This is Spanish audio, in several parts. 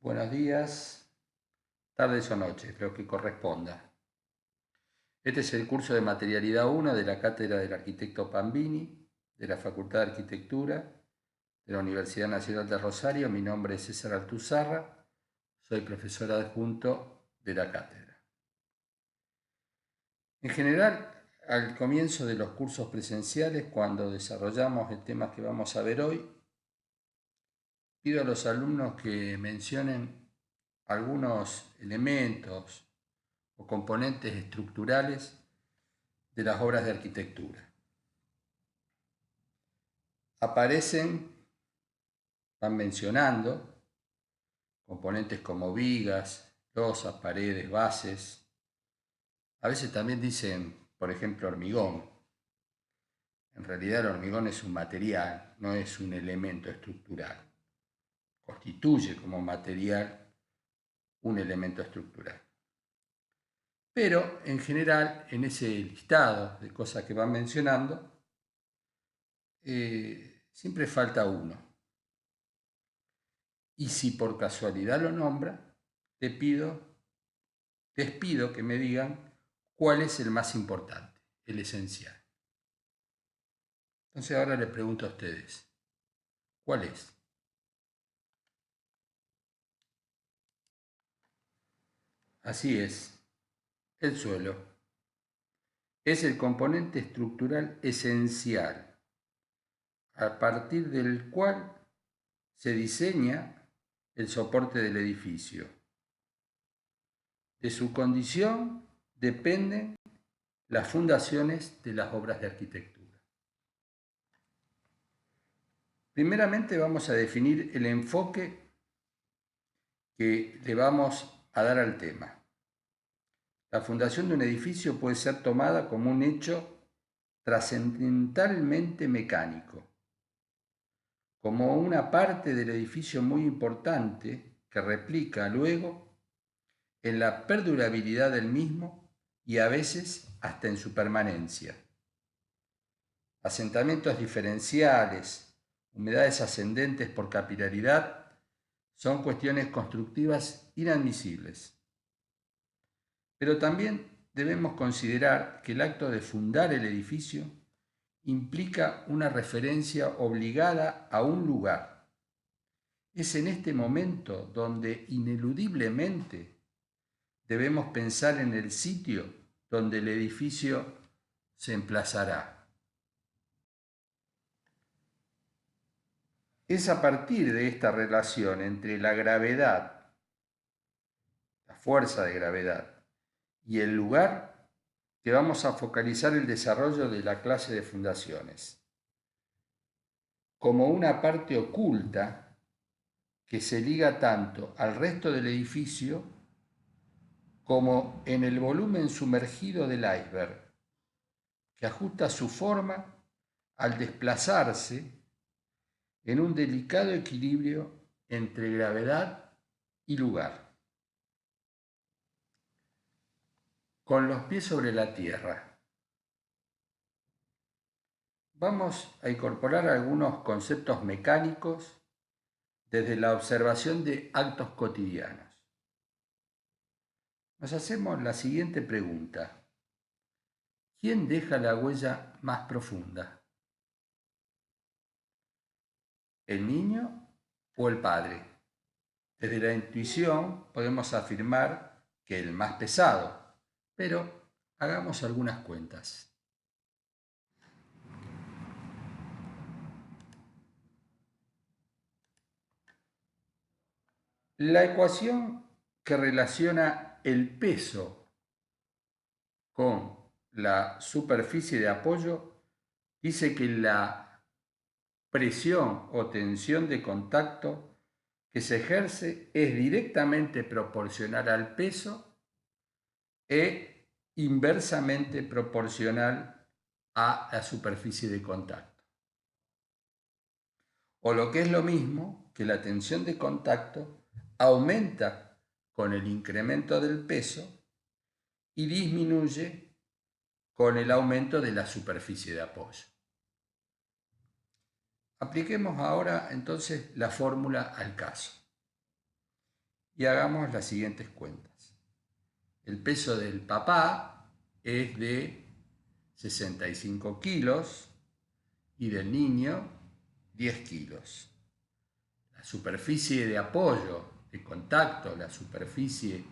Buenos días, tardes o noches, lo que corresponda. Este es el curso de Materialidad 1 de la Cátedra del Arquitecto Pambini, de la Facultad de Arquitectura de la Universidad Nacional de Rosario. Mi nombre es César Altuzarra, soy profesor adjunto de la cátedra. En general, al comienzo de los cursos presenciales, cuando desarrollamos el tema que vamos a ver hoy, pido a los alumnos que mencionen algunos elementos o componentes estructurales de las obras de arquitectura. Aparecen, van mencionando, componentes como vigas, losas, paredes, bases. A veces también dicen, por ejemplo, hormigón. En realidad el hormigón es un material, no es un elemento estructural. Constituye como material un elemento estructural. Pero en general, en ese listado de cosas que van mencionando, siempre falta uno. Y si por casualidad lo nombra, les pido que me digan cuál es el más importante, el esencial. Entonces ahora les pregunto a ustedes, ¿cuál es? Así es, el suelo. Es el componente estructural esencial, a partir del cual se diseña el soporte del edificio. De su condición dependen las fundaciones de las obras de arquitectura. Primeramente vamos a definir el enfoque que le vamos a dar al tema. La fundación de un edificio puede ser tomada como un hecho trascendentalmente mecánico, como una parte del edificio muy importante que replica luego en la perdurabilidad del mismo y a veces hasta en su permanencia. Asentamientos diferenciales, humedades ascendentes por capilaridad, son cuestiones constructivas inadmisibles. Pero también debemos considerar que el acto de fundar el edificio implica una referencia obligada a un lugar. Es en este momento donde ineludiblemente debemos pensar en el sitio donde el edificio se emplazará. Es a partir de esta relación entre la gravedad, la fuerza de gravedad, y el lugar que vamos a focalizar el desarrollo de la clase de fundaciones, como una parte oculta que se liga tanto al resto del edificio como en el volumen sumergido del iceberg, que ajusta su forma al desplazarse en un delicado equilibrio entre gravedad y lugar. Con los pies sobre la tierra, vamos a incorporar algunos conceptos mecánicos desde la observación de actos cotidianos. Nos hacemos la siguiente pregunta. ¿Quién deja la huella más profunda? ¿El niño o el padre? Desde la intuición podemos afirmar que el más pesado, pero hagamos algunas cuentas. La ecuación que relaciona el peso con la superficie de apoyo dice que la presión o tensión de contacto que se ejerce es directamente proporcional al peso e inversamente proporcional a la superficie de contacto. O lo que es lo mismo, que la tensión de contacto aumenta con el incremento del peso y disminuye con el aumento de la superficie de apoyo. Apliquemos ahora entonces la fórmula al caso. y hagamos las siguientes cuentas. El peso del papá es de 65 kilos y del niño 10 kilos. La superficie de apoyo, de contacto, la superficie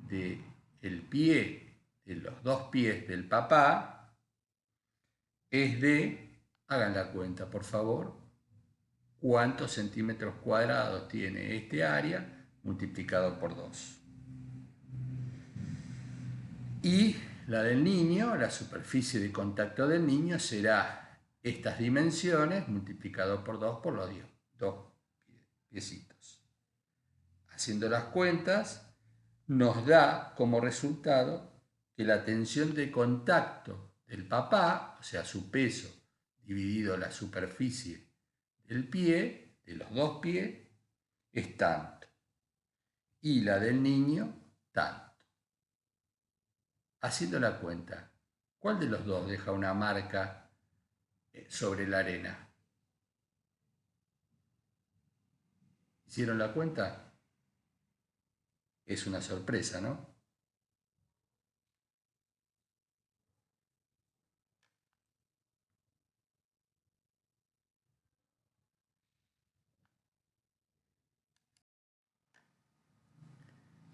del pie, de los dos pies del papá, es de, hagan la cuenta por favor, cuántos centímetros cuadrados tiene este área multiplicado por 2. Y la del niño, la superficie de contacto del niño será estas dimensiones multiplicado por 2 por los 2 piecitos. Haciendo las cuentas, nos da como resultado que la tensión de contacto del papá, o sea, su peso dividido la superficie del pie, de los dos pies, es tanto. Y la del niño, tanto. Haciendo la cuenta, ¿cuál de los dos deja una marca sobre la arena? ¿Hicieron la cuenta? Es una sorpresa, ¿no?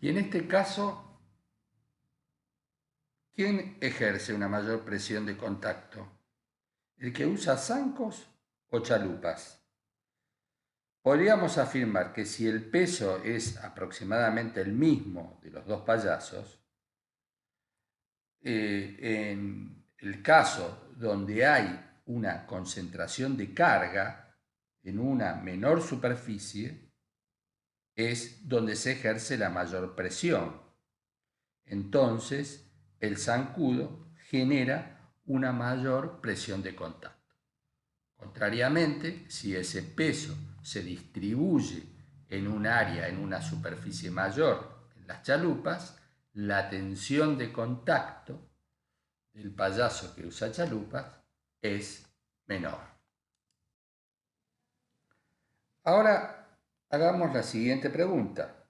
Y en este caso, ¿quién ejerce una mayor presión de contacto? ¿El que usa zancos o chalupas? Podríamos afirmar que si el peso es aproximadamente el mismo de los dos payasos, en el caso donde hay una concentración de carga en una menor superficie, es donde se ejerce la mayor presión. Entonces, el zancudo genera una mayor presión de contacto. Contrariamente, si ese peso se distribuye en un área, en una superficie mayor, en las chalupas, la tensión de contacto del payaso que usa chalupas es menor. Ahora hagamos la siguiente pregunta.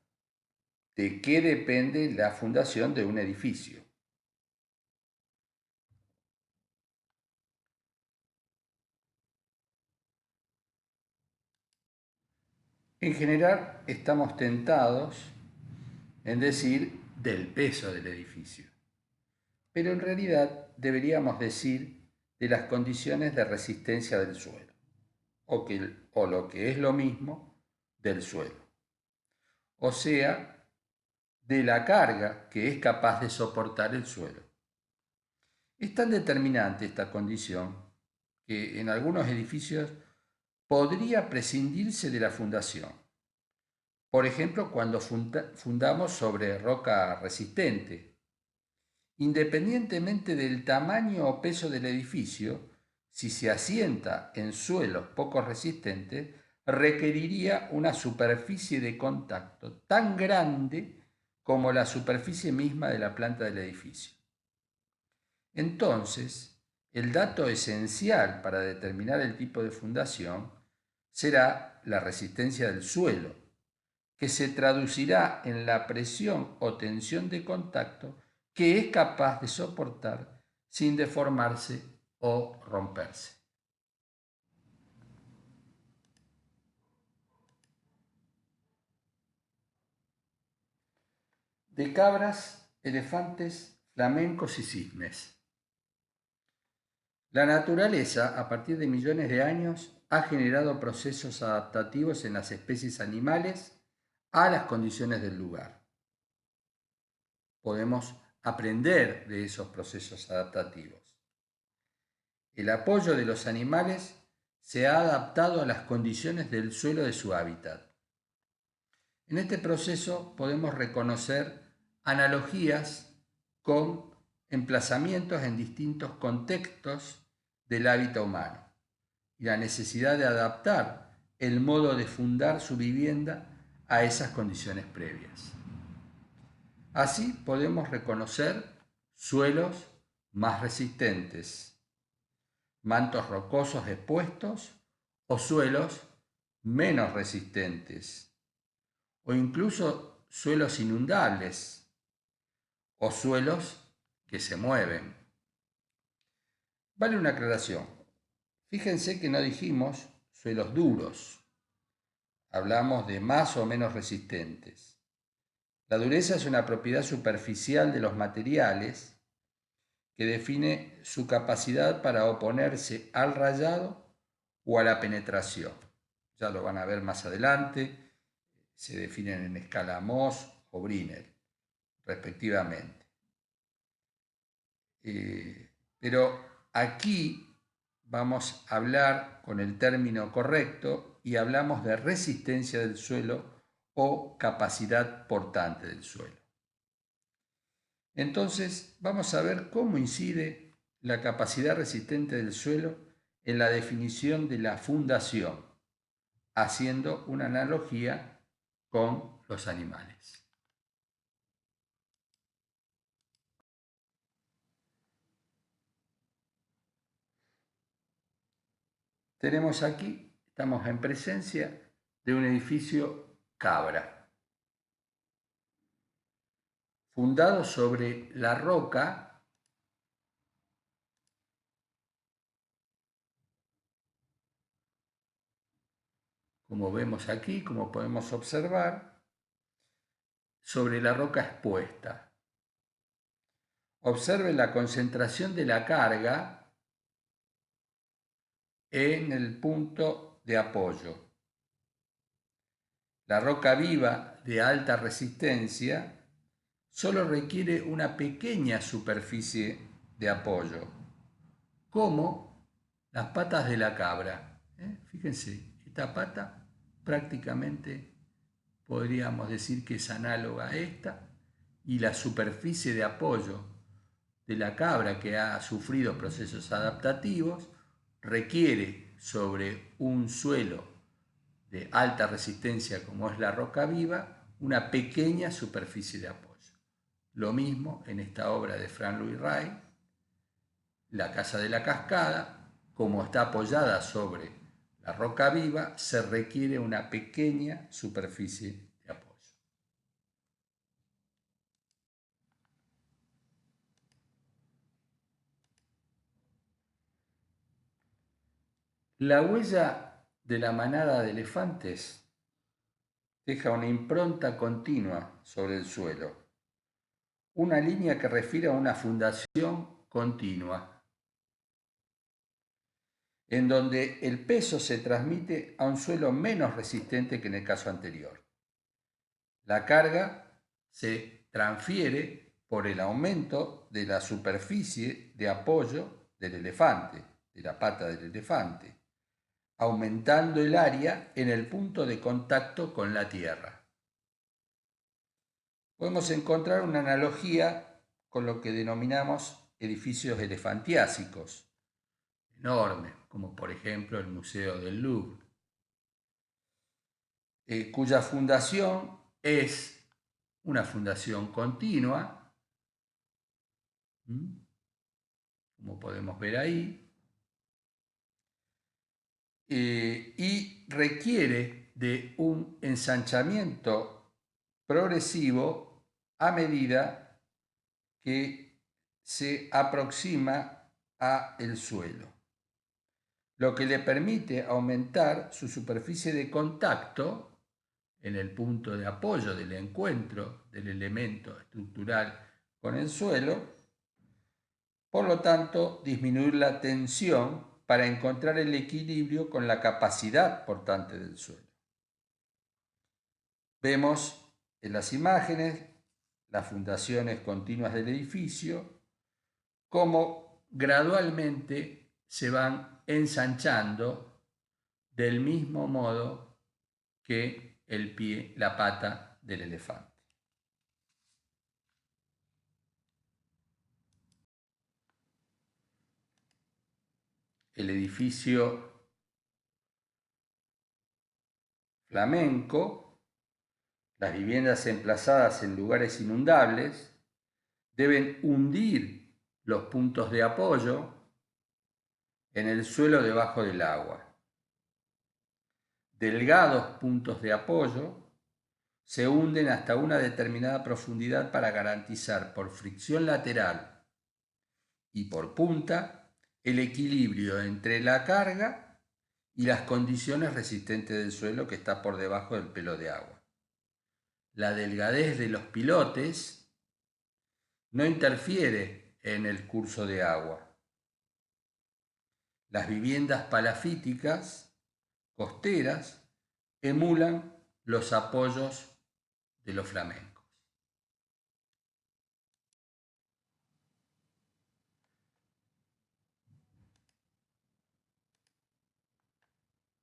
¿De qué depende la fundación de un edificio? En general estamos tentados en decir del peso del edificio, pero en realidad deberíamos decir de las condiciones de resistencia del suelo, o lo que es lo mismo, del suelo. O sea, de la carga que es capaz de soportar el suelo. Es tan determinante esta condición que en algunos edificios podría prescindirse de la fundación. Por ejemplo, cuando fundamos sobre roca resistente. Independientemente del tamaño o peso del edificio, si se asienta en suelos poco resistentes, requeriría una superficie de contacto tan grande como la superficie misma de la planta del edificio. Entonces, el dato esencial para determinar el tipo de fundación será la resistencia del suelo, que se traducirá en la presión o tensión de contacto que es capaz de soportar sin deformarse o romperse. De cabras, elefantes, flamencos y cisnes. La naturaleza, a partir de millones de años, ha generado procesos adaptativos en las especies animales a las condiciones del lugar. Podemos aprender de esos procesos adaptativos. El apoyo de los animales se ha adaptado a las condiciones del suelo de su hábitat. En este proceso podemos reconocer analogías con emplazamientos en distintos contextos del hábitat humano y la necesidad de adaptar el modo de fundar su vivienda a esas condiciones previas. Así podemos reconocer suelos más resistentes, mantos rocosos expuestos o suelos menos resistentes, o incluso suelos inundables o suelos que se mueven. Vale una aclaración. Fíjense que no dijimos suelos duros. Hablamos de más o menos resistentes. La dureza es una propiedad superficial de los materiales que define su capacidad para oponerse al rayado o a la penetración. Ya lo van a ver más adelante, se definen en escala Mohs o Brinell, respectivamente. Pero aquí vamos a hablar con el término correcto y hablamos de resistencia del suelo o capacidad portante del suelo. Entonces, vamos a ver cómo incide la capacidad resistente del suelo en la definición de la fundación, haciendo una analogía con los animales. Tenemos aquí, estamos en presencia de un edificio cabra, fundado sobre la roca como vemos aquí, como podemos observar, sobre la roca expuesta. Observen la concentración de la carga en el punto de apoyo. La roca viva de alta resistencia solo requiere una pequeña superficie de apoyo, como las patas de la cabra. Fíjense, esta pata prácticamente podríamos decir que es análoga a esta, y la superficie de apoyo de la cabra, que ha sufrido procesos adaptativos, requiere sobre un suelo de alta resistencia como es la roca viva una pequeña superficie de apoyo. Lo mismo en esta obra de Frank Louis Ray, La Casa de la Cascada, como está apoyada sobre la roca viva, se requiere una pequeña superficie de apoyo. La huella de la manada de elefantes deja una impronta continua sobre el suelo, una línea que refiere a una fundación continua, en donde el peso se transmite a un suelo menos resistente que en el caso anterior. La carga se transfiere por el aumento de la superficie de apoyo del elefante, de la pata del elefante, aumentando el área en el punto de contacto con la tierra. Podemos encontrar una analogía con lo que denominamos edificios elefantiásicos, enormes, como por ejemplo el Museo del Louvre, cuya fundación es una fundación continua, como podemos ver ahí, y requiere de un ensanchamiento progresivo a medida que se aproxima a el suelo, lo que le permite aumentar su superficie de contacto en el punto de apoyo del encuentro del elemento estructural con el suelo, por lo tanto disminuir la tensión para encontrar el equilibrio con la capacidad portante del suelo. Vemos en las imágenes las fundaciones continuas del edificio, cómo gradualmente se van ensanchando del mismo modo que el pie, la pata del elefante. El edificio flamenco, las viviendas emplazadas en lugares inundables, deben hundir los puntos de apoyo en el suelo debajo del agua. Delgados puntos de apoyo se hunden hasta una determinada profundidad para garantizar por fricción lateral y por punta el equilibrio entre la carga y las condiciones resistentes del suelo que está por debajo del pelo de agua. La delgadez de los pilotes no interfiere en el curso de agua. Las viviendas palafíticas costeras emulan los apoyos de los flamencos.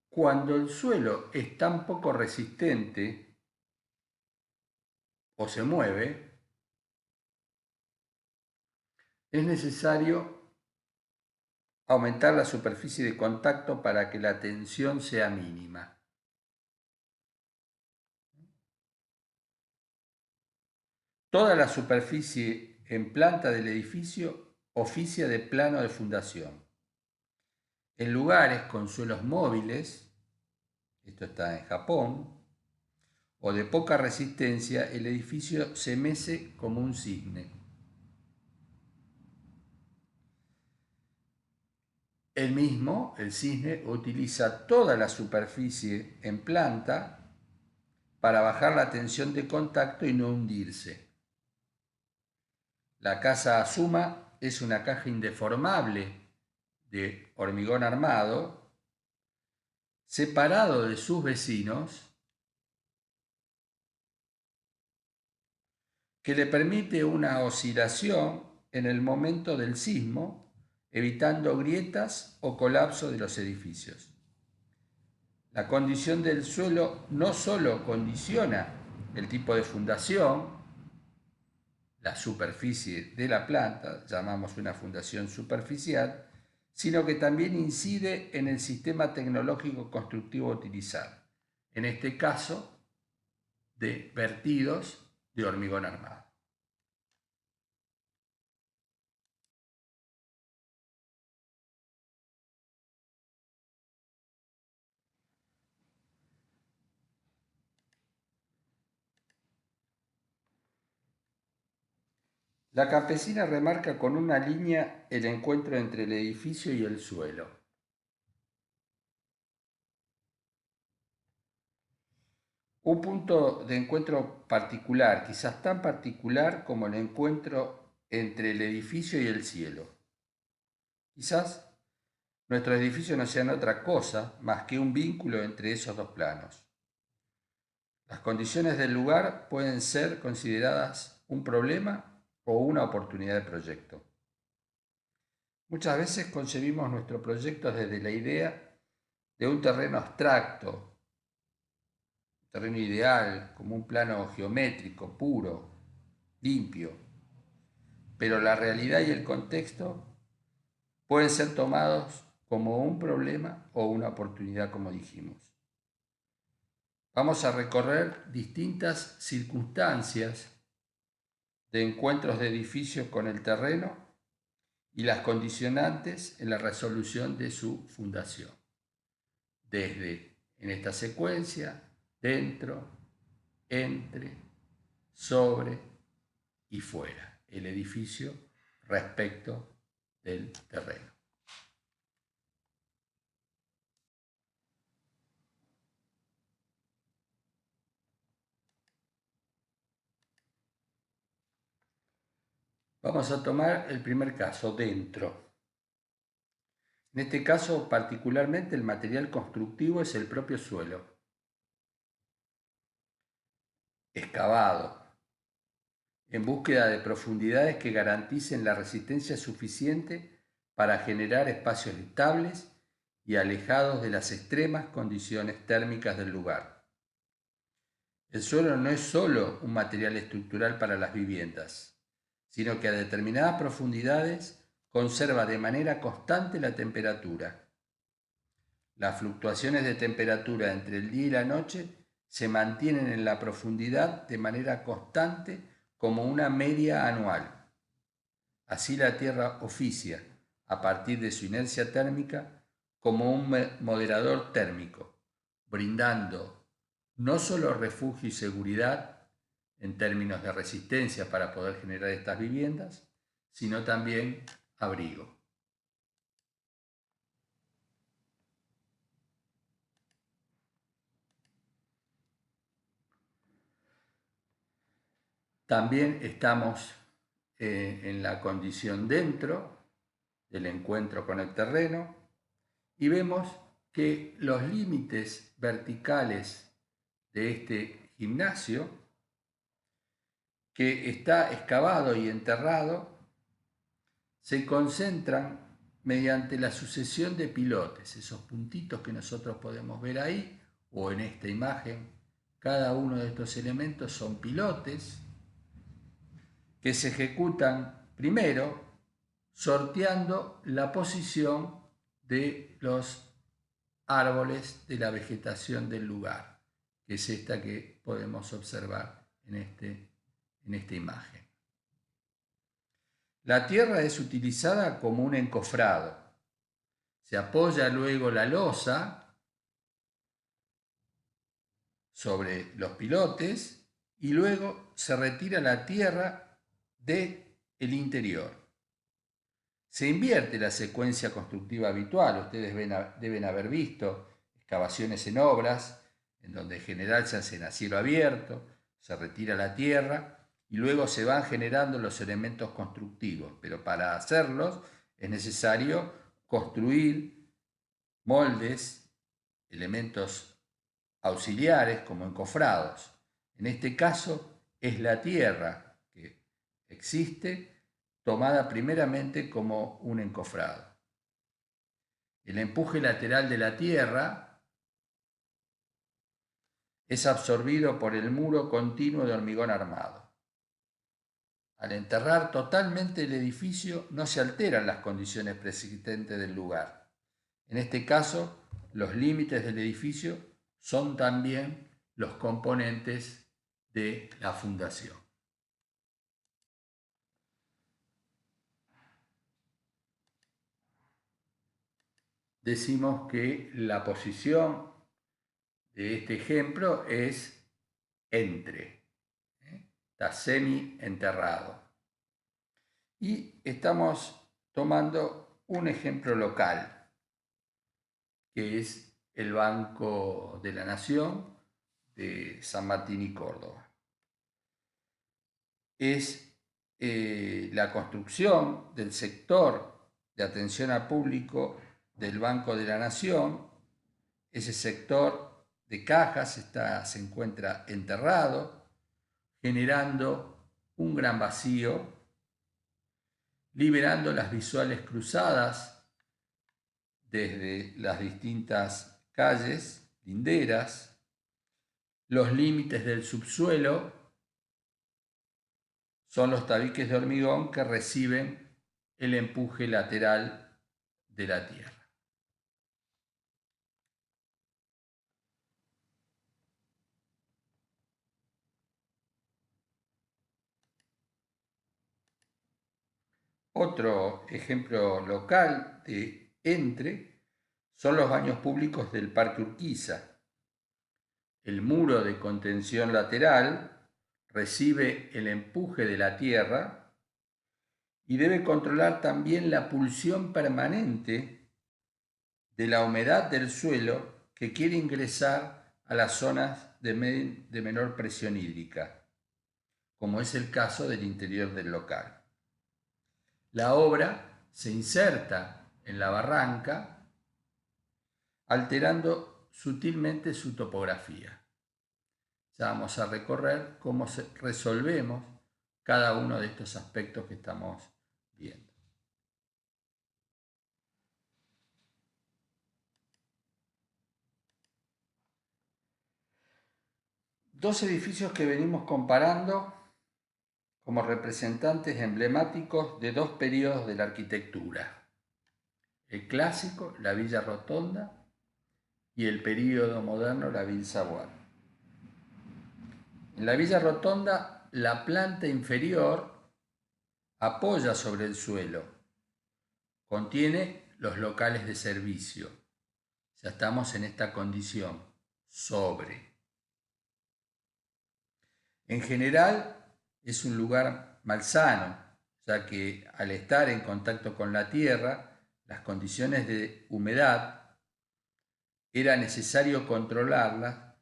Cuando el suelo es tan poco resistente o se mueve, es necesario aumentar la superficie de contacto para que la tensión sea mínima. Toda la superficie en planta del edificio oficia de plano de fundación. En lugares con suelos móviles, esto está en Japón, o de poca resistencia, el edificio se mece como un cisne. El cisne, utiliza toda la superficie en planta para bajar la tensión de contacto y no hundirse. La casa Azuma es una caja indeformable de hormigón armado, separado de sus vecinos, que le permite una oscilación en el momento del sismo, evitando grietas o colapso de los edificios. La condición del suelo no solo condiciona el tipo de fundación, la superficie de la planta, llamamos una fundación superficial, sino que también incide en el sistema tecnológico constructivo a utilizar, en este caso de vertidos de hormigón armado. La campesina remarca con una línea el encuentro entre el edificio y el suelo. Un punto de encuentro particular, quizás tan particular como el encuentro entre el edificio y el cielo. Quizás nuestros edificios no sean otra cosa más que un vínculo entre esos dos planos. Las condiciones del lugar pueden ser consideradas un problema o una oportunidad de proyecto. Muchas veces concebimos nuestro proyecto desde la idea de un terreno abstracto, un terreno ideal, como un plano geométrico, puro, limpio, pero la realidad y el contexto pueden ser tomados como un problema o una oportunidad, como dijimos. Vamos a recorrer distintas circunstancias de encuentros de edificios con el terreno y las condicionantes en la resolución de su fundación. Desde, en esta secuencia, dentro, entre, sobre y fuera, el edificio respecto del terreno. Vamos a tomar el primer caso, dentro. En este caso, particularmente, el material constructivo es el propio suelo, excavado, en búsqueda de profundidades que garanticen la resistencia suficiente para generar espacios estables y alejados de las extremas condiciones térmicas del lugar. El suelo no es solo un material estructural para las viviendas, sino que a determinadas profundidades conserva de manera constante la temperatura. Las fluctuaciones de temperatura entre el día y la noche se mantienen en la profundidad de manera constante como una media anual. Así la Tierra oficia, a partir de su inercia térmica, como un moderador térmico, brindando no solo refugio y seguridad en términos de resistencia para poder generar estas viviendas, sino también abrigo. También estamos en la condición dentro del encuentro con el terreno y vemos que los límites verticales de este gimnasio, que está excavado y enterrado, se concentran mediante la sucesión de pilotes, esos puntitos que nosotros podemos ver ahí o en esta imagen. Cada uno de estos elementos son pilotes que se ejecutan primero sorteando la posición de los árboles de la vegetación del lugar, que es esta que podemos observar en esta imagen. La tierra es utilizada como un encofrado. Se apoya luego la losa sobre los pilotes y luego se retira la tierra del interior. Se invierte la secuencia constructiva habitual. Ustedes deben haber visto excavaciones en obras, en donde en general se hacen a cielo abierto, se retira la tierra y luego se van generando los elementos constructivos. Pero para hacerlos es necesario construir moldes, elementos auxiliares como encofrados. En este caso es la tierra que existe tomada primeramente como un encofrado. El empuje lateral de la tierra es absorbido por el muro continuo de hormigón armado. Al enterrar totalmente el edificio no se alteran las condiciones preexistentes del lugar. En este caso, los límites del edificio son también los componentes de la fundación. Decimos que la posición de este ejemplo es entre, está semi enterrado. Y estamos tomando un ejemplo local, que es el Banco de la Nación de San Martín y Córdoba. Es la construcción del sector de atención al público del Banco de la Nación. Ese sector de cajas se encuentra enterrado, generando un gran vacío, liberando las visuales cruzadas desde las distintas calles linderas, los límites del subsuelo son los tabiques de hormigón que reciben el empuje lateral de la tierra. Otro ejemplo local de entre son los baños públicos del Parque Urquiza. El muro de contención lateral recibe el empuje de la tierra y debe controlar también la pulsión permanente de la humedad del suelo que quiere ingresar a las zonas de menor presión hídrica, como es el caso del interior del local. La obra se inserta en la barranca, alterando sutilmente su topografía. Ya vamos a recorrer cómo resolvemos cada uno de estos aspectos que estamos viendo. Dos edificios que venimos comparando como representantes emblemáticos de dos periodos de la arquitectura. El clásico, la Villa Rotonda, y el período moderno, la Ville Savoye. En la Villa Rotonda, la planta inferior apoya sobre el suelo, contiene los locales de servicio. Ya estamos en esta condición, sobre. En general es un lugar malsano, ya que al estar en contacto con la tierra, las condiciones de humedad era necesario controlarlas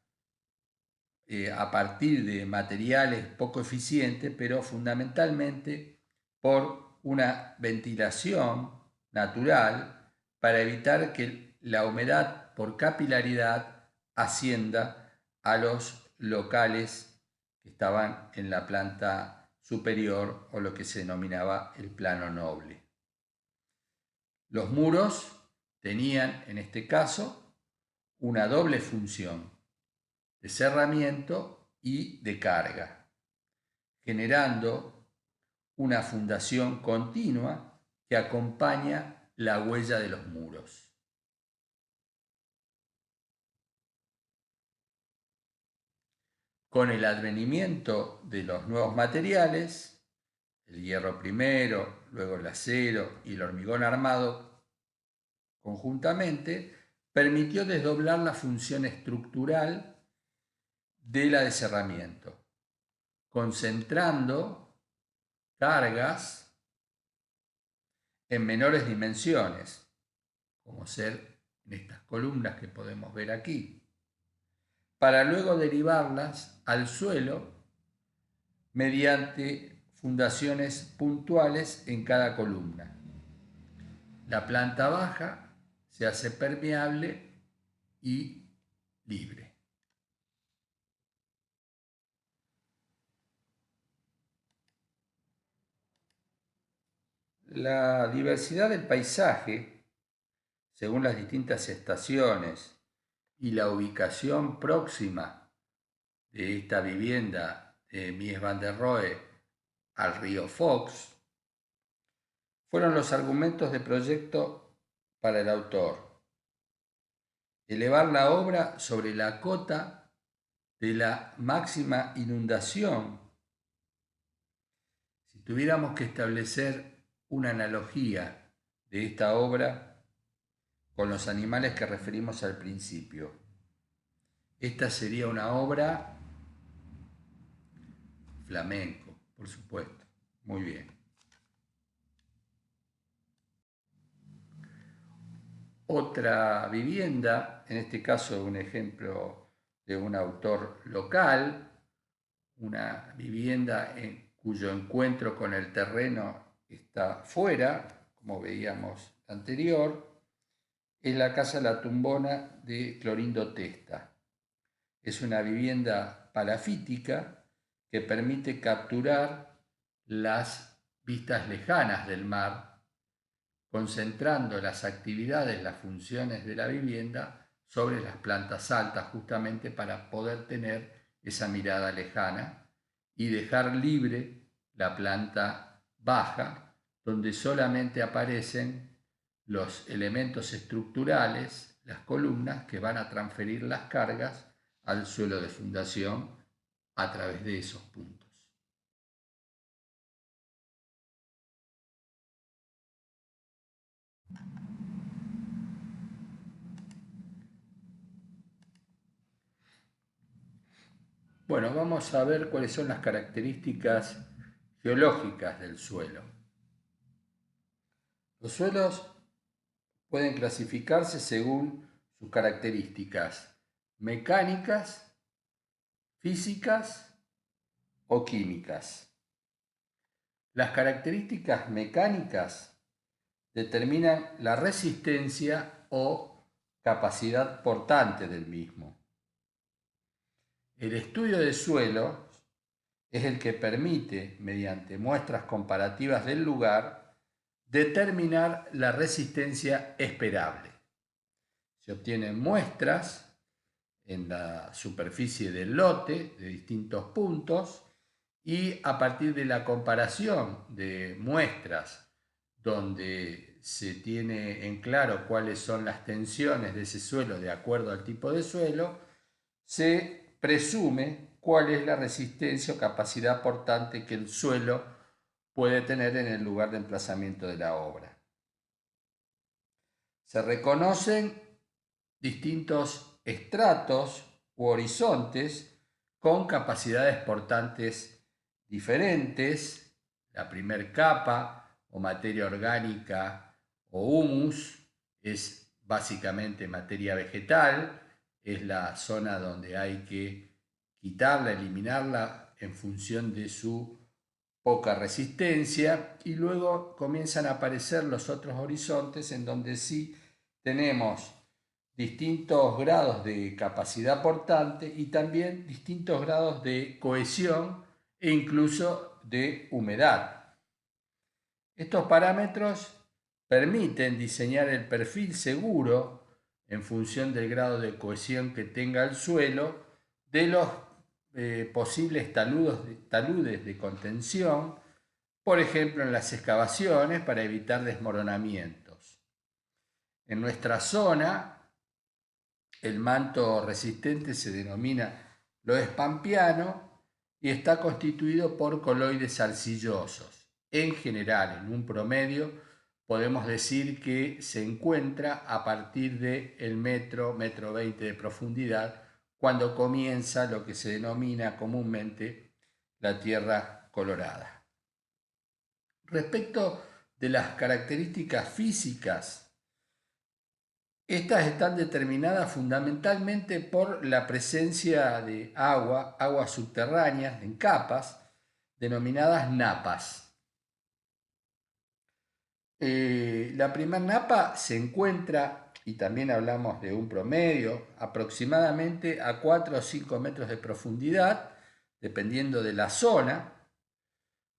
a partir de materiales poco eficientes, pero fundamentalmente por una ventilación natural para evitar que la humedad por capilaridad ascienda a los locales que estaban en la planta superior o lo que se denominaba el plano noble. Los muros tenían en este caso una doble función de cerramiento y de carga, generando una fundación continua que acompaña la huella de los muros. Con el advenimiento de los nuevos materiales, el hierro primero, luego el acero y el hormigón armado conjuntamente, permitió desdoblar la función estructural de la de cerramiento, concentrando cargas en menores dimensiones, como ser en estas columnas que podemos ver aquí, para luego derivarlas al suelo mediante fundaciones puntuales en cada columna. La planta baja se hace permeable y libre. La diversidad del paisaje, según las distintas estaciones y la ubicación próxima de esta vivienda de Mies van der Rohe al río Fox, fueron los argumentos de proyecto para el autor. Elevar la obra sobre la cota de la máxima inundación. Si tuviéramos que establecer una analogía de esta obra con los animales que referimos al principio, esta sería una obra flamenco, por supuesto. Muy bien. Otra vivienda, en este caso un ejemplo de un autor local, una vivienda cuyo encuentro con el terreno está fuera, como veíamos anterior, es la Casa La Tumbona de Clorindo Testa. Es una vivienda palafítica que permite capturar las vistas lejanas del mar, concentrando las actividades, las funciones de la vivienda sobre las plantas altas, justamente para poder tener esa mirada lejana y dejar libre la planta baja, donde solamente aparecen los elementos estructurales, las columnas que van a transferir las cargas al suelo de fundación a través de esos puntos. Bueno, vamos a ver cuáles son las características geológicas del suelo. Los suelos pueden clasificarse según sus características mecánicas, físicas o químicas. Las características mecánicas determinan la resistencia o capacidad portante del mismo. El estudio de suelos es el que permite, mediante muestras comparativas del lugar, determinar la resistencia esperable. Se obtienen muestras en la superficie del lote de distintos puntos y a partir de la comparación de muestras donde se tiene en claro cuáles son las tensiones de ese suelo de acuerdo al tipo de suelo, se presume cuál es la resistencia o capacidad portante que el suelo puede tener en el lugar de emplazamiento de la obra. Se reconocen distintos estratos u horizontes con capacidades portantes diferentes. La primer capa o materia orgánica o humus es básicamente materia vegetal, es la zona donde hay que quitarla, eliminarla en función de su poca resistencia, y luego comienzan a aparecer los otros horizontes en donde sí tenemos distintos grados de capacidad portante y también distintos grados de cohesión e incluso de humedad. Estos parámetros permiten diseñar el perfil seguro en función del grado de cohesión que tenga el suelo de los posibles taludes de contención, por ejemplo en las excavaciones para evitar desmoronamientos. En nuestra zona, el manto resistente se denomina loess pampeano y está constituido por coloides arcillosos. En general, en un promedio, podemos decir que se encuentra a partir del metro 20 de profundidad, cuando comienza lo que se denomina comúnmente la tierra colorada. Respecto de las características físicas, estas están determinadas fundamentalmente por la presencia de aguas subterráneas en capas, denominadas napas. La primera napa se encuentra, y también hablamos de un promedio, aproximadamente a 4 o 5 metros de profundidad, dependiendo de la zona.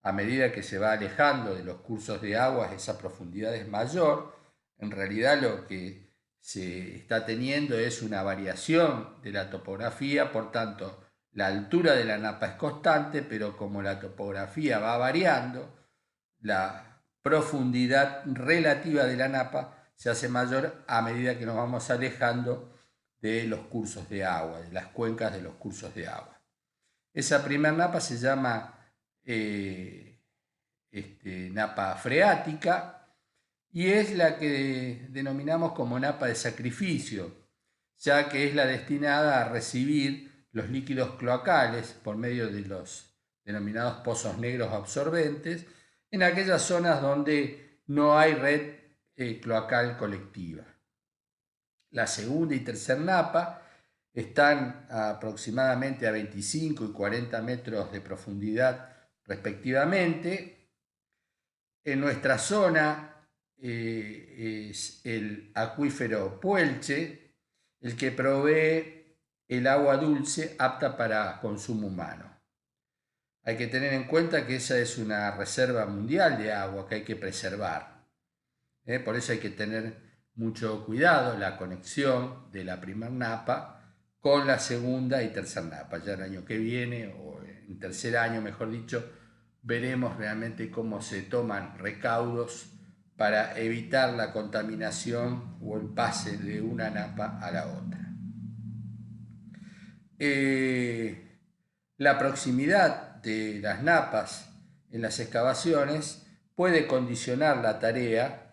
A medida que se va alejando de los cursos de aguas, esa profundidad es mayor. En realidad lo que se está teniendo es una variación de la topografía, por tanto, la altura de la napa es constante, pero como la topografía va variando, la profundidad relativa de la napa se hace mayor a medida que nos vamos alejando de los cursos de agua, de las cuencas de los cursos de agua. Esa primera napa se llama napa freática, y es la que denominamos como napa de sacrificio, ya que es la destinada a recibir los líquidos cloacales por medio de los denominados pozos negros absorbentes en aquellas zonas donde no hay red cloacal colectiva. La segunda y tercera napa están aproximadamente a 25 y 40 metros de profundidad respectivamente. En nuestra zona es el acuífero Puelche el que provee el agua dulce apta para consumo humano. Hay que tener en cuenta que esa es una reserva mundial de agua que hay que preservar. Por eso hay que tener mucho cuidado la conexión de la primera napa con la segunda y tercera napa. Ya el año que viene, o en tercer año mejor dicho, veremos realmente cómo se toman recaudos para evitar la contaminación o el pase de una napa a la otra. La proximidad de las napas en las excavaciones puede condicionar la tarea,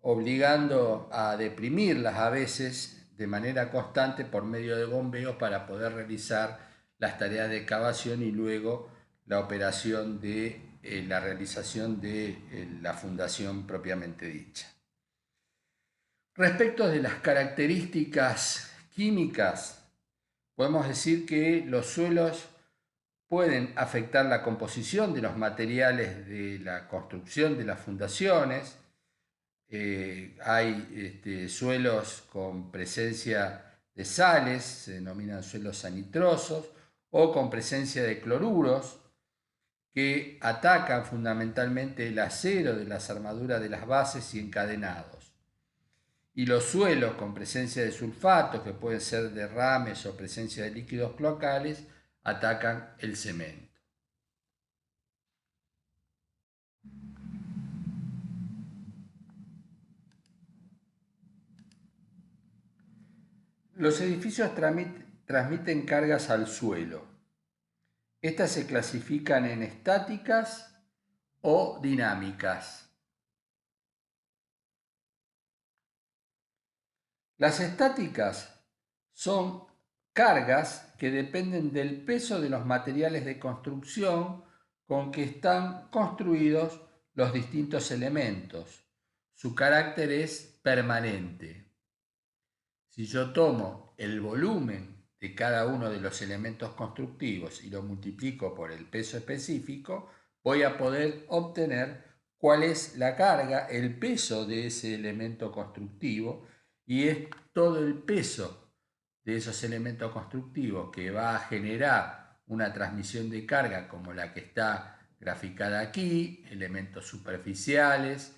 obligando a deprimirlas a veces de manera constante por medio de bombeos para poder realizar las tareas de excavación y luego la operación de la realización de la fundación propiamente dicha. Respecto de las características químicas, podemos decir que los suelos pueden afectar la composición de los materiales de la construcción de las fundaciones. Hay suelos con presencia de sales, se denominan suelos sanitrosos, o con presencia de cloruros, que atacan fundamentalmente el acero de las armaduras de las bases y encadenados. Y los suelos con presencia de sulfatos, que pueden ser derrames o presencia de líquidos cloacales, atacan el cemento. Los edificios transmiten cargas al suelo. Estas se clasifican en estáticas o dinámicas. Las estáticas son cargas que dependen del peso de los materiales de construcción con que están construidos los distintos elementos. Su carácter es permanente. Si yo tomo el volumen de cada uno de los elementos constructivos y lo multiplico por el peso específico, voy a poder obtener cuál es la carga, el peso de ese elemento constructivo, y es todo el peso de esos elementos constructivos que va a generar una transmisión de carga como la que está graficada aquí. Elementos superficiales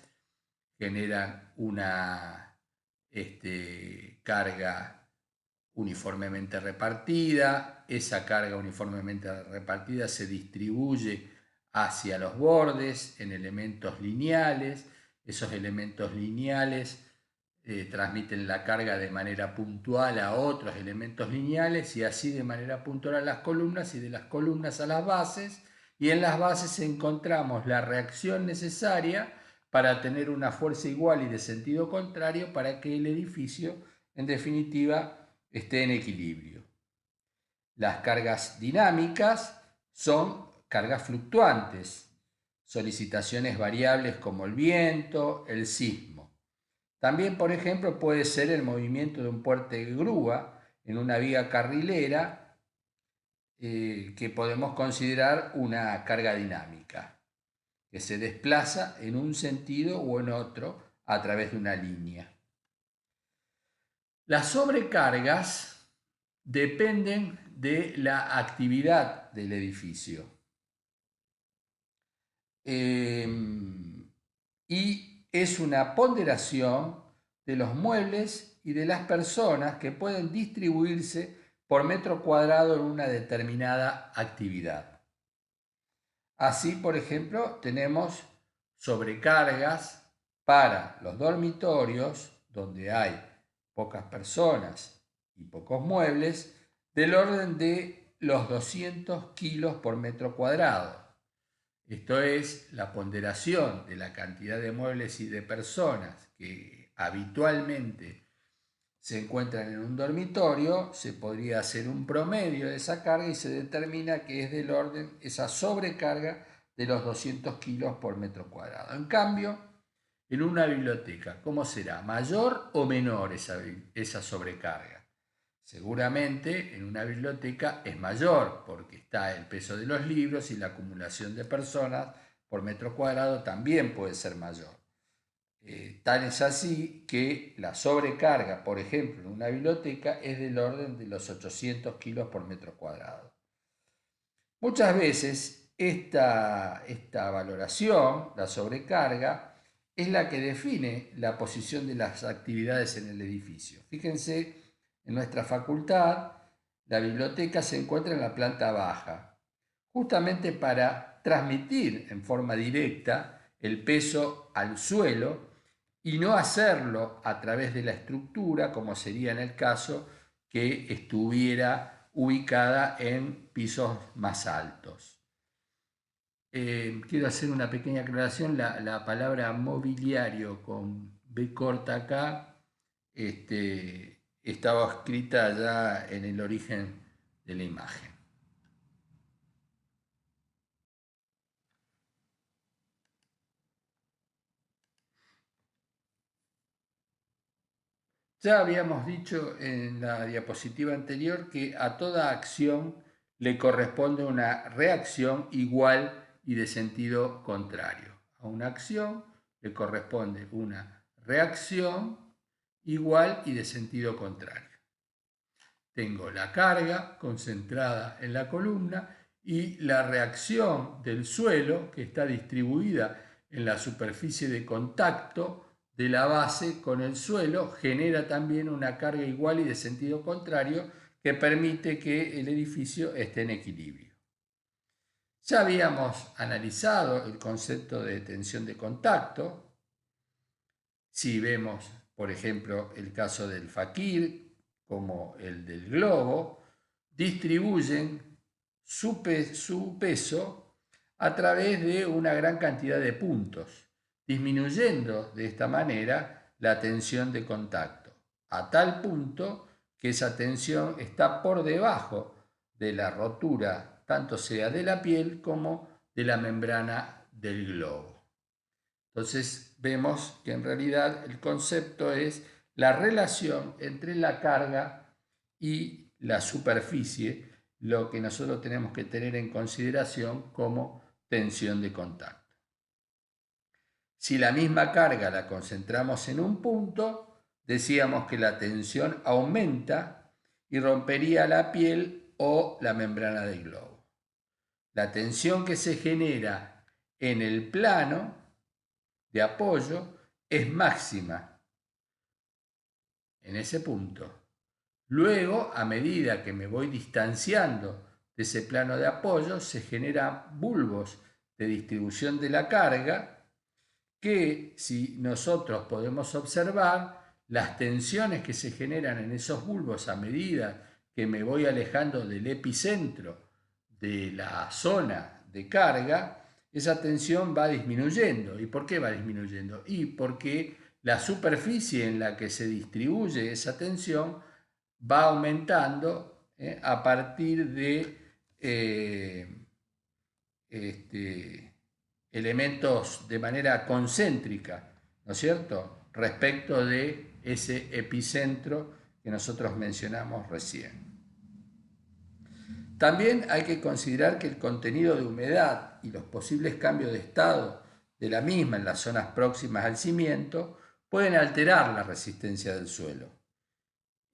generan una carga uniformemente repartida. Esa carga uniformemente repartida se distribuye hacia los bordes en elementos lineales. Esos elementos lineales transmiten la carga de manera puntual a otros elementos lineales y así de manera puntual a las columnas y de las columnas a las bases, y en las bases encontramos la reacción necesaria para tener una fuerza igual y de sentido contrario para que el edificio en definitiva esté en equilibrio. Las cargas dinámicas son cargas fluctuantes, solicitaciones variables como el viento, el sismo. También, por ejemplo, puede ser el movimiento de un puente de grúa en una vía carrilera, que podemos considerar una carga dinámica, que se desplaza en un sentido o en otro a través de una línea. Las sobrecargas dependen de la actividad del edificio. Y es una ponderación de los muebles y de las personas que pueden distribuirse por metro cuadrado en una determinada actividad. Así, por ejemplo, tenemos sobrecargas para los dormitorios, donde hay pocas personas y pocos muebles, del orden de los 200 kilos por metro cuadrado. Esto es la ponderación de la cantidad de muebles y de personas que habitualmente se encuentran en un dormitorio. Se podría hacer un promedio de esa carga y se determina que es del orden, esa sobrecarga, de los 200 kilos por metro cuadrado. En cambio, en una biblioteca, ¿cómo será? ¿Mayor o menor esa sobrecarga? Seguramente en una biblioteca es mayor porque está el peso de los libros y la acumulación de personas por metro cuadrado también puede ser mayor. Tal es así que la sobrecarga, por ejemplo, en una biblioteca es del orden de los 800 kilos por metro cuadrado. Muchas veces esta valoración, la sobrecarga, es la que define la posición de las actividades en el edificio. Fíjense, en nuestra facultad, la biblioteca se encuentra en la planta baja, justamente para transmitir en forma directa el peso al suelo y no hacerlo a través de la estructura, como sería en el caso que estuviera ubicada en pisos más altos. Quiero hacer una pequeña aclaración. La palabra mobiliario con B corta acá estaba escrita ya en el origen de la imagen. Ya habíamos dicho en la diapositiva anterior que a toda acción le corresponde una reacción igual y de sentido contrario. A una acción le corresponde una reacción igual y de sentido contrario. Tengo la carga concentrada en la columna y la reacción del suelo, que está distribuida en la superficie de contacto de la base con el suelo, genera también una carga igual y de sentido contrario que permite que el edificio esté en equilibrio. Ya habíamos analizado el concepto de tensión de contacto. Si vemos, por ejemplo, el caso del faquir como el del globo, distribuyen su peso a través de una gran cantidad de puntos, disminuyendo de esta manera la tensión de contacto, a tal punto que esa tensión está por debajo de la rotura, tanto sea de la piel como de la membrana del globo. Entonces vemos que en realidad el concepto es la relación entre la carga y la superficie, lo que nosotros tenemos que tener en consideración como tensión de contacto. Si la misma carga la concentramos en un punto, decíamos que la tensión aumenta y rompería la piel o la membrana del globo. La tensión que se genera en el plano de apoyo es máxima en ese punto. Luego, a medida que me voy distanciando de ese plano de apoyo, se generan bulbos de distribución de la carga que, si nosotros podemos observar, las tensiones que se generan en esos bulbos a medida que me voy alejando del epicentro de la zona de carga, esa tensión va disminuyendo. ¿Y por qué va disminuyendo? Y porque la superficie en la que se distribuye esa tensión va aumentando a partir de elementos de manera concéntrica, ¿no es cierto?, respecto de ese epicentro que nosotros mencionamos recién. También hay que considerar que el contenido de humedad y los posibles cambios de estado de la misma en las zonas próximas al cimiento pueden alterar la resistencia del suelo.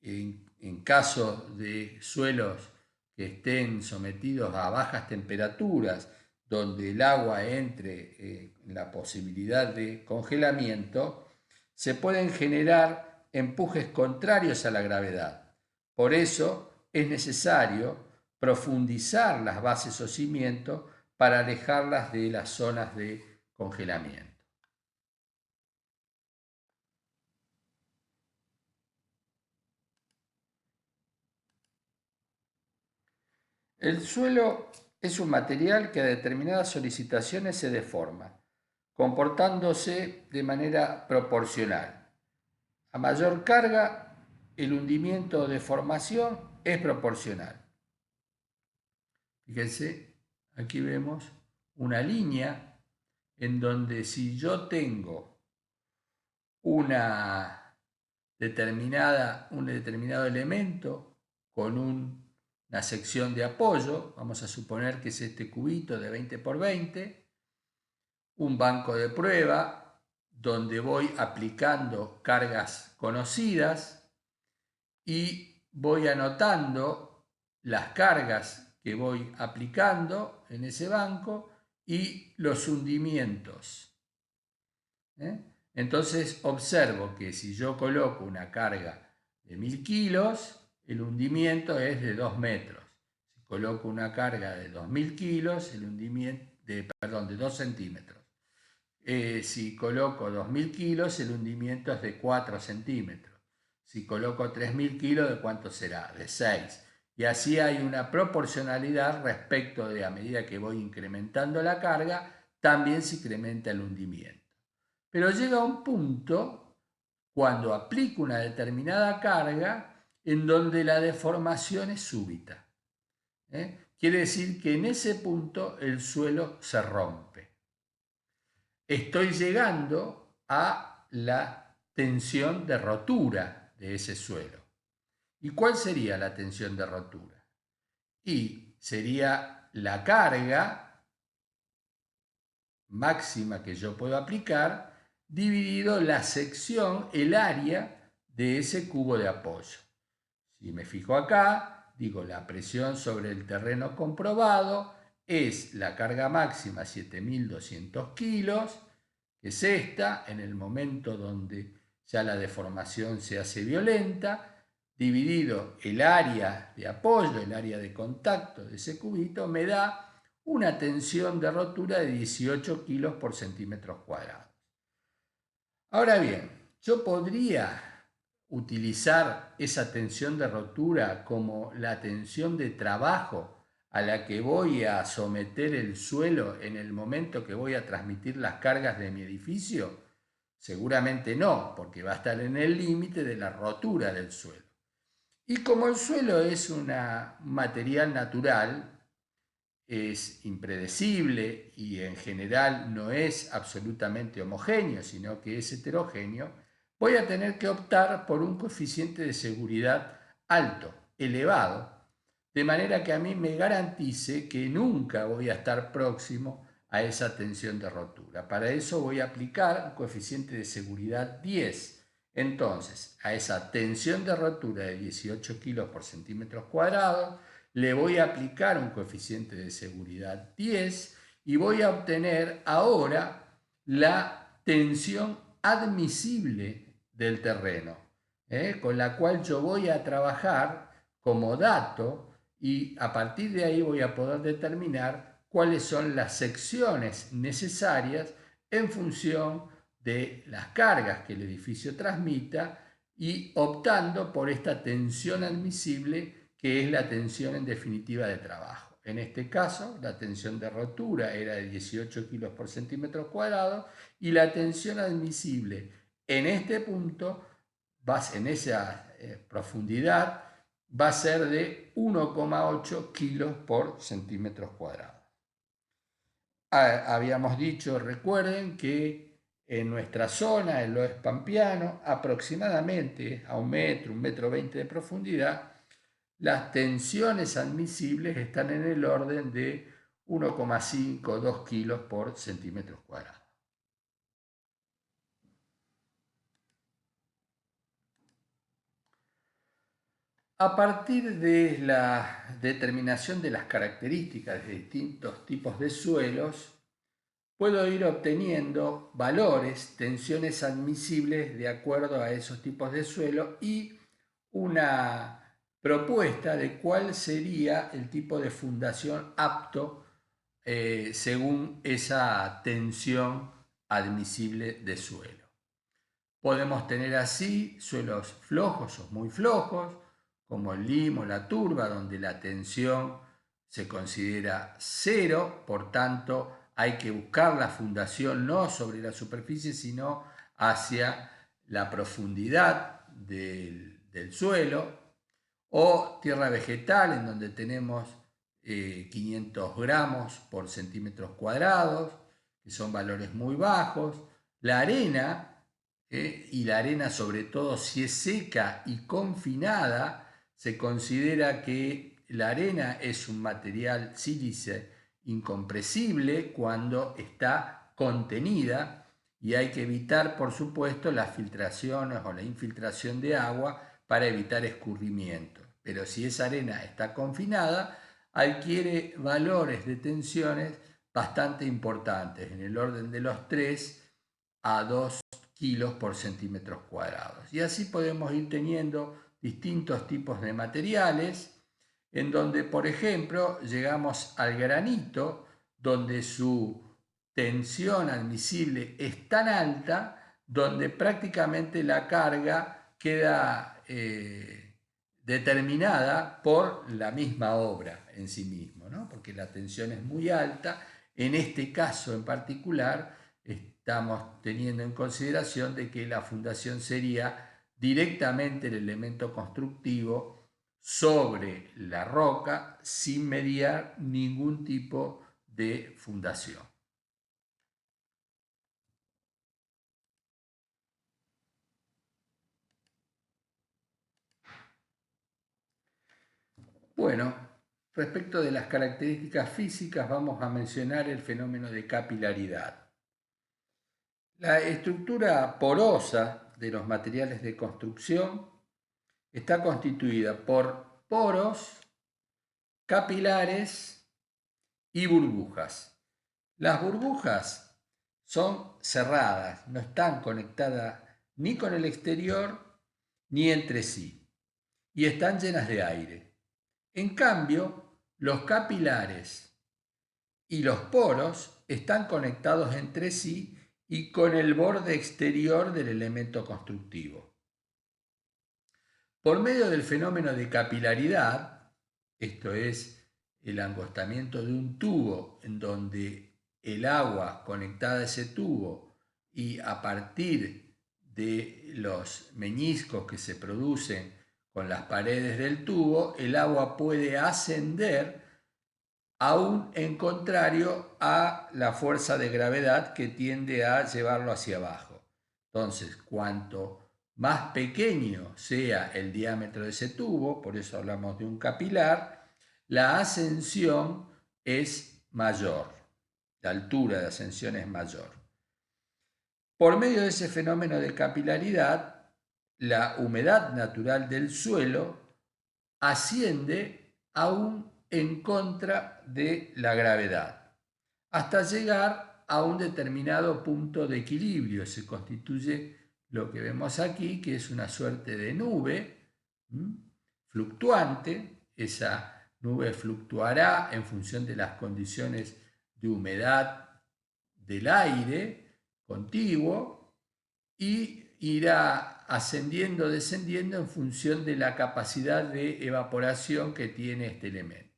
En caso de suelos que estén sometidos a bajas temperaturas, donde el agua entre en la posibilidad de congelamiento, se pueden generar empujes contrarios a la gravedad. Por eso es necesario profundizar las bases o cimientos para alejarlas de las zonas de congelamiento. El suelo es un material que a determinadas solicitaciones se deforma, comportándose de manera proporcional. A mayor carga, el hundimiento o deformación es proporcional. Fíjense, aquí vemos una línea en donde si yo tengo un determinado elemento con una sección de apoyo, vamos a suponer que es este cubito de 20 por 20, un banco de prueba donde voy aplicando cargas conocidas y voy anotando las cargas que voy aplicando en ese banco y los hundimientos. Entonces observo que si yo coloco una carga de 1000 kilos, el hundimiento es de 2 metros. Si coloco una carga de 2000 kilos, el hundimiento de 2 centímetros. Si coloco 2000 kilos, el hundimiento es de 4 centímetros. Si coloco 3000 kilos, ¿de cuánto será? De 6. Y así hay una proporcionalidad respecto de, a medida que voy incrementando la carga, también se incrementa el hundimiento. Pero llega un punto, cuando aplico una determinada carga, en donde la deformación es súbita. Quiere decir que en ese punto el suelo se rompe. Estoy llegando a la tensión de rotura de ese suelo. ¿Y cuál sería la tensión de rotura? Y sería la carga máxima que yo puedo aplicar dividido la sección, el área de ese cubo de apoyo. Si me fijo acá, digo la presión sobre el terreno comprobado es la carga máxima 7200 kilos, que es esta, en el momento donde ya la deformación se hace violenta, dividido el área de apoyo, el área de contacto de ese cubito, me da una tensión de rotura de 18 kilos por centímetros cuadrados. Ahora bien, yo podría utilizar esa tensión de rotura como la tensión de trabajo a la que voy a someter el suelo en el momento que voy a transmitir las cargas de mi edificio. Seguramente no, porque va a estar en el límite de la rotura del suelo. Y como el suelo es un material natural, es impredecible y en general no es absolutamente homogéneo, sino que es heterogéneo, voy a tener que optar por un coeficiente de seguridad alto, elevado, de manera que a mí me garantice que nunca voy a estar próximo a esa tensión de rotura. Para eso voy a aplicar un coeficiente de seguridad 10. Entonces, a esa tensión de rotura de 18 kilos por centímetros cuadrados, le voy a aplicar un coeficiente de seguridad 10 y voy a obtener ahora la tensión admisible del terreno, con la cual yo voy a trabajar como dato y a partir de ahí voy a poder determinar cuáles son las secciones necesarias en función de las cargas que el edificio transmita y optando por esta tensión admisible que es la tensión en definitiva de trabajo. En este caso, la tensión de rotura era de 18 kilos por centímetro cuadrado y la tensión admisible en este punto, en esa profundidad, va a ser de 1,8 kilos por centímetros cuadrados. Habíamos dicho, recuerden, que en nuestra zona, en lo Pampeano, aproximadamente a 1 metro, 1,20 metros de profundidad, las tensiones admisibles están en el orden de 1,5 o 2 kilos por centímetros cuadrados. A partir de la determinación de las características de distintos tipos de suelos, puedo ir obteniendo valores, tensiones admisibles de acuerdo a esos tipos de suelo y una propuesta de cuál sería el tipo de fundación apto según esa tensión admisible de suelo. Podemos tener así suelos flojos o muy flojos, como el limo, la turba, donde la tensión se considera cero, por tanto hay que buscar la fundación no sobre la superficie, sino hacia la profundidad del suelo, o tierra vegetal, en donde tenemos 500 gramos por centímetros cuadrados, que son valores muy bajos. La arena, y la arena sobre todo si es seca y confinada, se considera que la arena es un material sílice incompresible cuando está contenida y hay que evitar, por supuesto, las filtraciones o la infiltración de agua para evitar escurrimiento. Pero si esa arena está confinada, adquiere valores de tensiones bastante importantes, en el orden de los 3 a 2 kilos por centímetros cuadrados. Y así podemos ir teniendo distintos tipos de materiales, en donde, por ejemplo, llegamos al granito, donde su tensión admisible es tan alta, donde prácticamente la carga queda determinada por la misma obra en sí mismo, ¿no? Porque la tensión es muy alta. En este caso en particular, estamos teniendo en consideración de que la fundación sería directamente el elemento constructivo sobre la roca sin mediar ningún tipo de fundación. Bueno, respecto de las características físicas vamos a mencionar el fenómeno de capilaridad. La estructura porosa de los materiales de construcción está constituida por poros, capilares y burbujas. Las burbujas son cerradas, no están conectadas ni con el exterior ni entre sí y están llenas de aire. En cambio, los capilares y los poros están conectados entre sí y con el borde exterior del elemento constructivo. Por medio del fenómeno de capilaridad, esto es el angostamiento de un tubo en donde el agua conectada a ese tubo y a partir de los meñiscos que se producen con las paredes del tubo, el agua puede ascender aún en contrario a la fuerza de gravedad que tiende a llevarlo hacia abajo. Entonces, cuanto más pequeño sea el diámetro de ese tubo, por eso hablamos de un capilar, la ascensión es mayor, la altura de ascensión es mayor. Por medio de ese fenómeno de capilaridad, la humedad natural del suelo asciende aún en contra de la gravedad, hasta llegar a un determinado punto de equilibrio. Se constituye lo que vemos aquí, que es una suerte de nube fluctuante. Esa nube fluctuará en función de las condiciones de humedad del aire contiguo y irá ascendiendo o descendiendo en función de la capacidad de evaporación que tiene este elemento.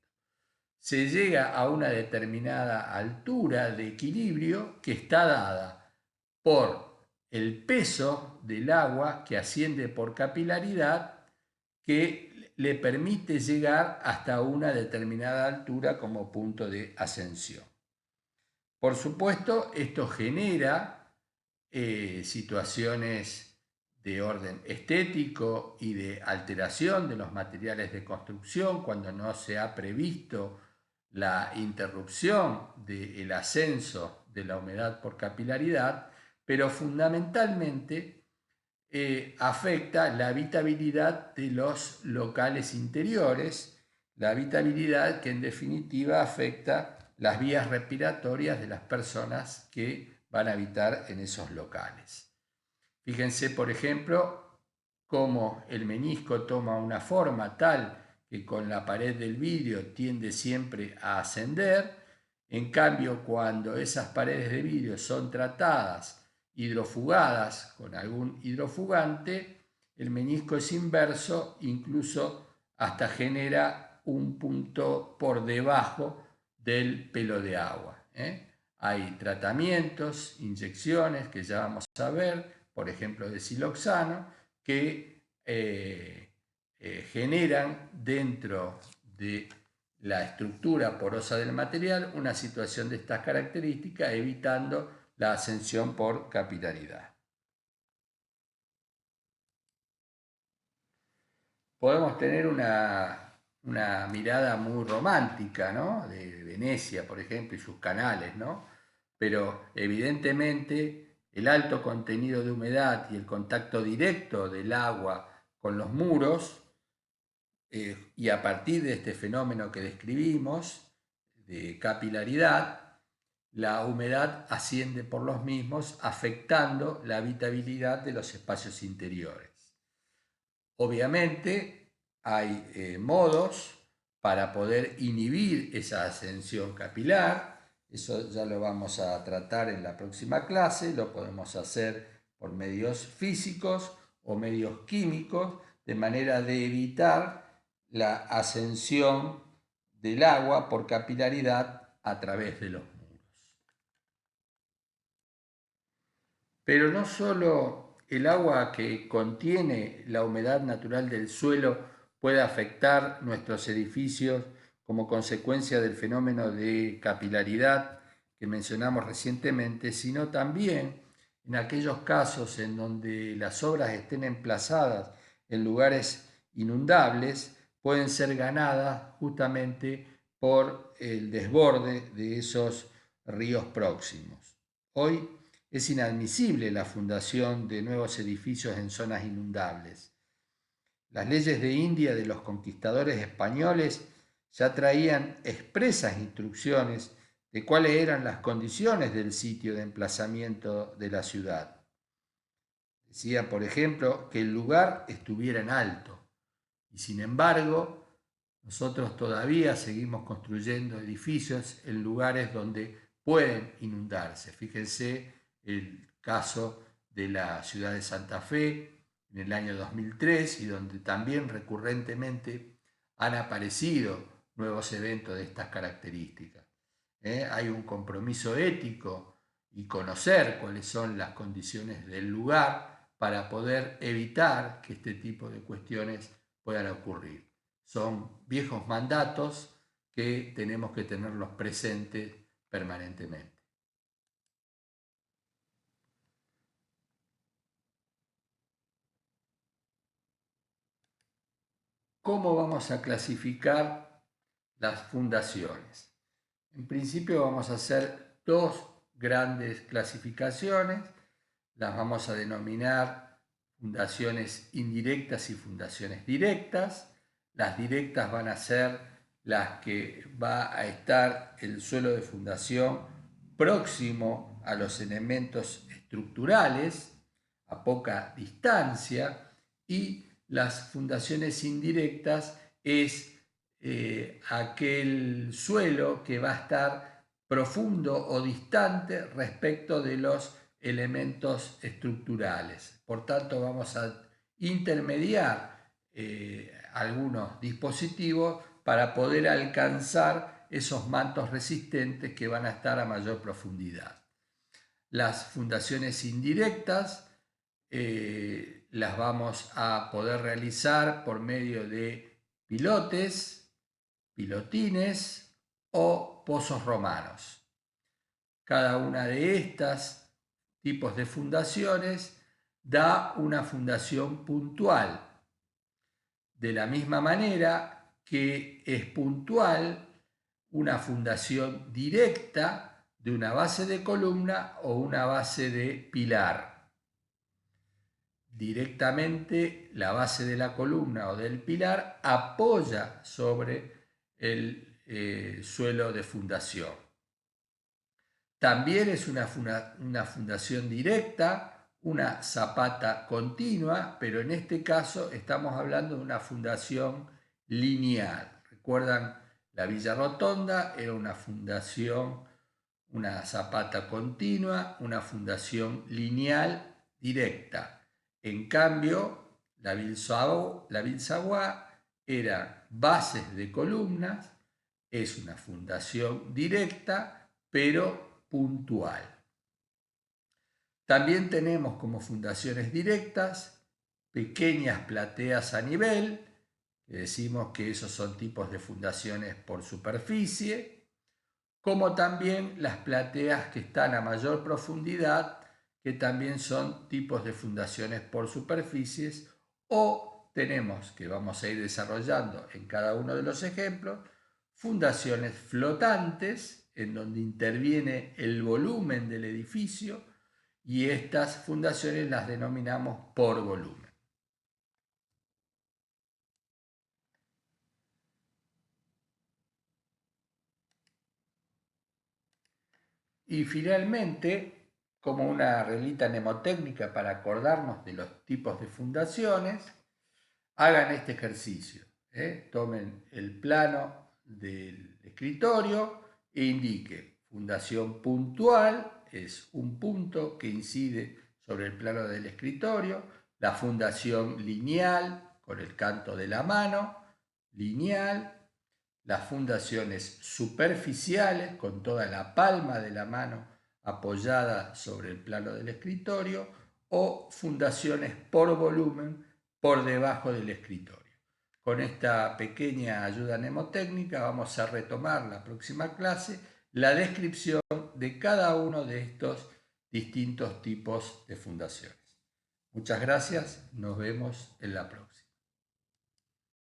Se llega a una determinada altura de equilibrio que está dada por el peso del agua que asciende por capilaridad, que le permite llegar hasta una determinada altura como punto de ascensión. Por supuesto, esto genera situaciones de orden estético y de alteración de los materiales de construcción cuando no se ha previsto la interrupción del ascenso de la humedad por capilaridad, pero fundamentalmente afecta la habitabilidad de los locales interiores, la habitabilidad que en definitiva afecta las vías respiratorias de las personas que van a habitar en esos locales. Fíjense, por ejemplo, cómo el menisco toma una forma tal que con la pared del vidrio tiende siempre a ascender. En cambio, cuando esas paredes de vidrio son tratadas, hidrofugadas con algún hidrofugante, el menisco es inverso, incluso hasta genera un punto por debajo del pelo de agua. Hay tratamientos, inyecciones que ya vamos a ver, por ejemplo de siloxano, que generan dentro de la estructura porosa del material una situación de estas características, evitando la ascensión por capilaridad. Podemos tener una mirada muy romántica, ¿no?, de Venecia, por ejemplo, y sus canales, ¿no? Pero evidentemente el alto contenido de humedad y el contacto directo del agua con los muros, y a partir de este fenómeno que describimos, de capilaridad, la humedad asciende por los mismos, afectando la habitabilidad de los espacios interiores. Obviamente hay modos para poder inhibir esa ascensión capilar. Eso ya lo vamos a tratar en la próxima clase. Lo podemos hacer por medios físicos o medios químicos, de manera de evitar la ascensión del agua por capilaridad a través de los muros. Pero no solo el agua que contiene la humedad natural del suelo puede afectar nuestros edificios como consecuencia del fenómeno de capilaridad que mencionamos recientemente, sino también en aquellos casos en donde las obras estén emplazadas en lugares inundables, pueden ser ganadas justamente por el desborde de esos ríos próximos. Hoy es inadmisible la fundación de nuevos edificios en zonas inundables. Las leyes de India de los conquistadores españoles ya traían expresas instrucciones de cuáles eran las condiciones del sitio de emplazamiento de la ciudad. Decía, por ejemplo, que el lugar estuviera en alto, y sin embargo, nosotros todavía seguimos construyendo edificios en lugares donde pueden inundarse. Fíjense el caso de la ciudad de Santa Fe en el año 2003, y donde también recurrentemente han aparecido nuevos eventos de estas características. Hay un compromiso ético y conocer cuáles son las condiciones del lugar para poder evitar que este tipo de cuestiones puedan ocurrir. Son viejos mandatos que tenemos que tenerlos presentes permanentemente. ¿Cómo vamos a clasificar las fundaciones? En principio vamos a hacer dos grandes clasificaciones. Las vamos a denominar fundaciones indirectas y fundaciones directas. Las directas van a ser las que va a estar el suelo de fundación próximo a los elementos estructurales, a poca distancia, y las fundaciones indirectas es aquel suelo que va a estar profundo o distante respecto de los elementos estructurales. Por tanto, vamos a intermediar algunos dispositivos para poder alcanzar esos mantos resistentes que van a estar a mayor profundidad. Las fundaciones indirectas las vamos a poder realizar por medio de pilotes, pilotines o pozos romanos. Cada una de estas tipos de fundaciones da una fundación puntual. De la misma manera que es puntual una fundación directa de una base de columna o una base de pilar. Directamente la base de la columna o del pilar apoya sobre el suelo de fundación. También es una fundación directa, una zapata continua, pero en este caso estamos hablando de una fundación lineal. ¿Recuerdan? La Villa Rotonda era una fundación, una zapata continua, una fundación lineal directa. En cambio, la Vilsaguá era bases de columnas, es una fundación directa, pero puntual. También tenemos como fundaciones directas pequeñas plateas a nivel, que decimos que esos son tipos de fundaciones por superficie, como también las plateas que están a mayor profundidad, que también son tipos de fundaciones por superficies, o tenemos, que vamos a ir desarrollando en cada uno de los ejemplos, fundaciones flotantes, en donde interviene el volumen del edificio, y estas fundaciones las denominamos por volumen. Y finalmente, como una reglita mnemotécnica para acordarnos de los tipos de fundaciones, hagan este ejercicio. Tomen el plano del escritorio e indique fundación puntual, es un punto que incide sobre el plano del escritorio, la fundación lineal con el canto de la mano, lineal, las fundaciones superficiales con toda la palma de la mano apoyada sobre el plano del escritorio o fundaciones por volumen por debajo del escritorio. Con esta pequeña ayuda mnemotécnica vamos a retomar la próxima clase la descripción de cada uno de estos distintos tipos de fundaciones. Muchas gracias, nos vemos en la próxima.